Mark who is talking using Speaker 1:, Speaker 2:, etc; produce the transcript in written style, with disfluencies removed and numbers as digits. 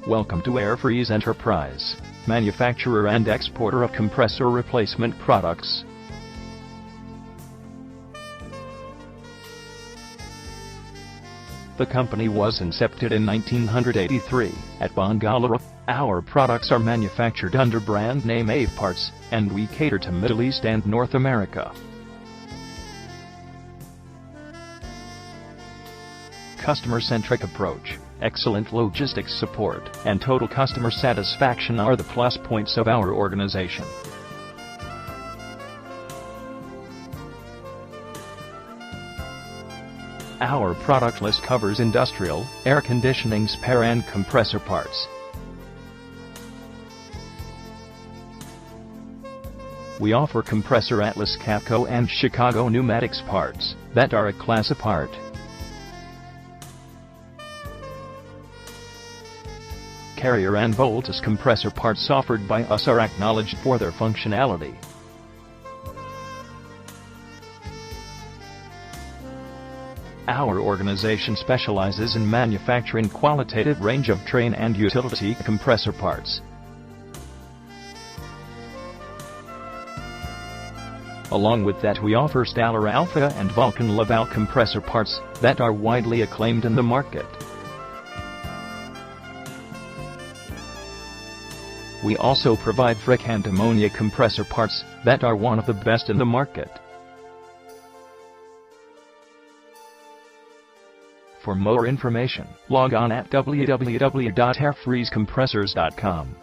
Speaker 1: Welcome to Air Freeze Enterprise, manufacturer and exporter of compressor replacement products. The company was incepted in 1983 at Bengaluru. Our products are manufactured under brand name AVE Parts, and we cater to Middle East and North America. Customer-centric approach, excellent logistics support, and total customer satisfaction are the plus points of our organization. Our product list covers industrial, air conditioning spare and compressor parts. We offer Compressor Atlas Capco and Chicago pneumatics parts that are a class apart. Carrier and Voltus compressor parts offered by us are acknowledged for their functionality. Our organization specializes in manufacturing qualitative range of train and utility compressor parts. Along with that, we offer Staller Alpha and Vulcan Laval compressor parts that are widely acclaimed in the market. We also provide Frick and ammonia compressor parts that are one of the best in the market. For more information, log on at www.airfreezecompressors.com.